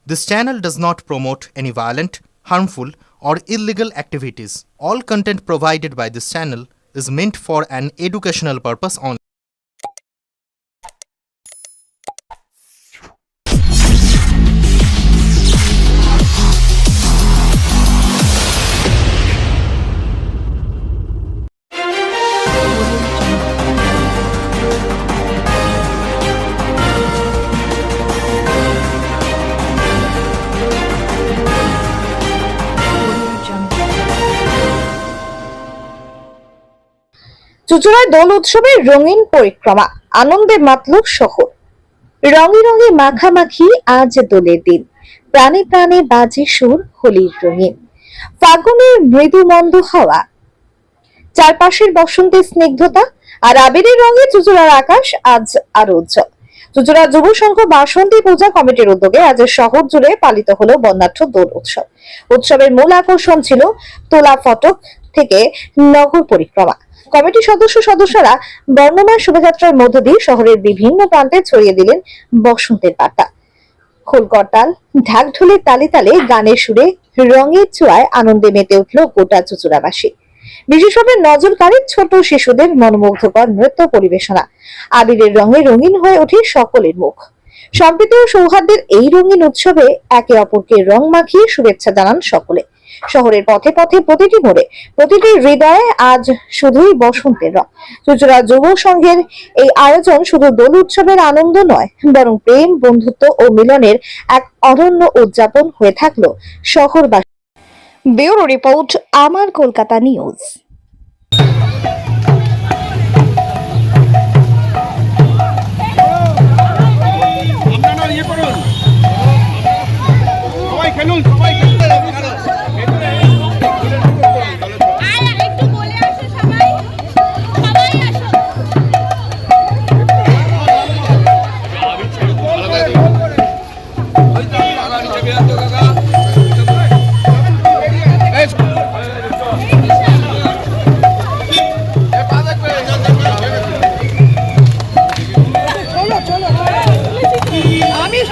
This channel does not promote any violent, harmful, or illegal activities. All content provided by this channel is meant for an educational purpose only. চুঁচুড়ায় দোল উৎসবের রঙিন পরিক্রমা, আনন্দে মাতল শহর। রঙে রঙে মাখামাখি আজ দোলের দিন, প্রাণে প্রাণে বাজে সুর হোলির রঙিন। ফাগুনের মৃদু মন্দ হাওয়া, চারপাশের বসন্তের স্নিগ্ধতা আর আবিরের রঙে চুঁচুড়ার আকাশ আজ আরো উজ্জ্বল। চুঁচুড়া যুব সংঘ বাসন্তী পূজা কমিটির উদ্যোগে আজ শহর জুড়ে পালিত হলো বর্ণাঢ্য দোল উৎসব। উৎসবের মূল আকর্ষণ ছিল তোলা ফটক থেকে নগর পরিক্রমা। কমিটির সদস্যরা বর্ণময় শোভাযাত্রার মধ্য দিয়ে শহরের বিভিন্ন প্রান্তে ছড়িয়ে দিলেন বসন্তের বার্তা। খোল করতাল, ঢাক ঢোলের তালে তালে গানের সুরে রঙের ছোঁয়ায় আনন্দে মেতে উঠল গোটা চুঁচুড়াবাসী। বিশেষভাবে নজর কাড়ে ছোট শিশুদের মনোমুগ্ধকর নৃত্য পরিবেশনা। আবিরের রঙে রঙিন হয়ে ওঠে সকলের মুখ। সম্প্রীতি ও সৌহার্দ্যের এই রঙিন উৎসবে একে অপরকে রং মাখিয়ে শুভেচ্ছা জানান সকলে। শহরের পথে পথে প্রতিটি মোড়ে, প্রতিটি হৃদয়ে আজ শুধুই বসন্তের রং। চুঁচুড়া যুব সংঘের এই আয়োজন শুধু দোল উৎসবের আনন্দ নয়, বরং প্রেম, বন্ধুত্ব ও মিলনের এক অনন্য উদযাপন হয়ে থাকলো শহরবাসী। ব্যুরো রিপোর্ট, আমার কলকাতা নিউজ।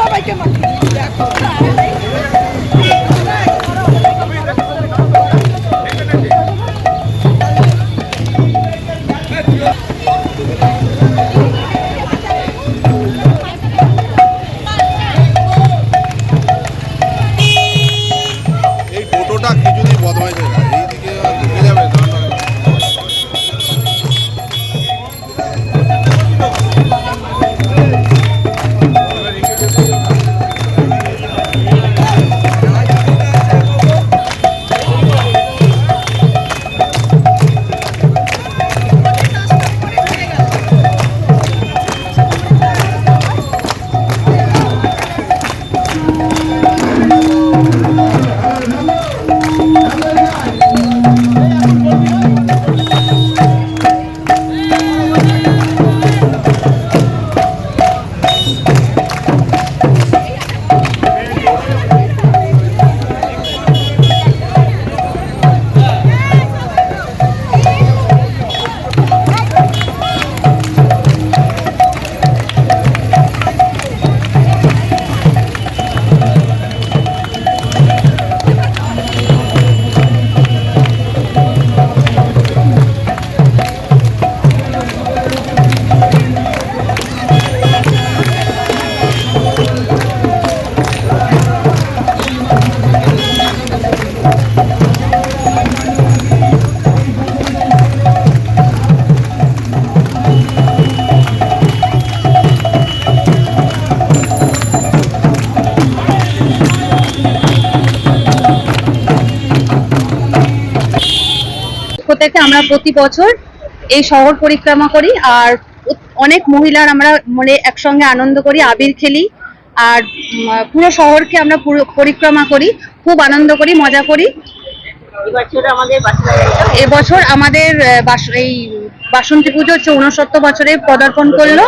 সবাইকে এই টোটোটা কিছুদিন বদমাইশ হয়ে গেছে, এইদিকে ঢুকে যাবে। থেকে আমরা প্রতি বছর এই শহর পরিক্রমা করি আর অনেক মহিলার আমরা মানে একসঙ্গে আনন্দ করি, আবির খেলি আর পুরো শহরকে আমরা পরিক্রমা করি, খুব আনন্দ করি, মজা করি। এবছর আমাদের এই বাসন্তী পুজো ৬৯ বছরে পদার্পণ করলো।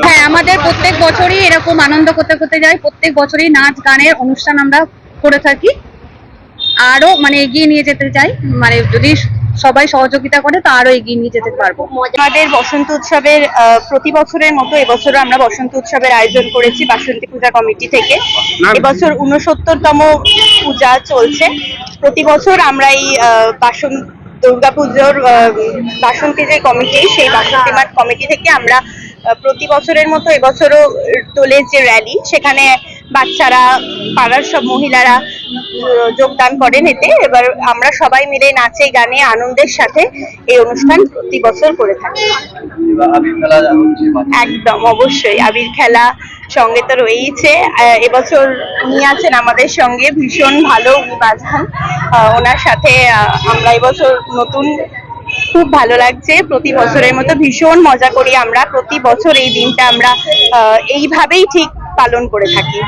হ্যাঁ, আমাদের প্রত্যেক বছরই এরকম আনন্দ করতে করতে যাই, প্রত্যেক বছরই নাচ গানের অনুষ্ঠান আমরা করে থাকি। আরো মানে এগিয়ে নিয়ে যেতে চাই, মানে যদি সবাই সহযোগিতা করে তো আরো এগিয়ে নিয়ে যেতে পারবো। আমাদের বসন্ত উৎসবের প্রতি বছরের মতো এবছরও আমরা বসন্ত উৎসবের আয়োজন করেছি বাসন্তী পূজা কমিটি থেকে। এবছর 69তম পূজা চলছে। প্রতি বছর আমরা এই দুর্গাপুজোর বাসন্তী যে কমিটি, সেই বাসন্তী মাঠ কমিটি থেকে আমরা প্রতি বছরের মতো এবছরও দোলের যে র্যালি, সেখানে বাচ্চারা, পাড়ার সব মহিলারা যোগদান করেন এতে। এবার আমরা সবাই মিলে নাচে গানে আনন্দের সাথে এই অনুষ্ঠান প্রতি বছর করে থাকি। একদম অবশ্যই আবির খেলা সঙ্গে তো রয়েইছে। এবছর উনি আছেন আমাদের সঙ্গে, ভীষণ ভালো উনি বাজান। ওনার সাথে আমরা এবছর নতুন, খুব ভালো লাগছে। প্রতি বছরের মতো ভীষণ মজা করি আমরা। প্রতি বছর এই দিনটা আমরা এইভাবেই ঠিক পালন করে থাকি।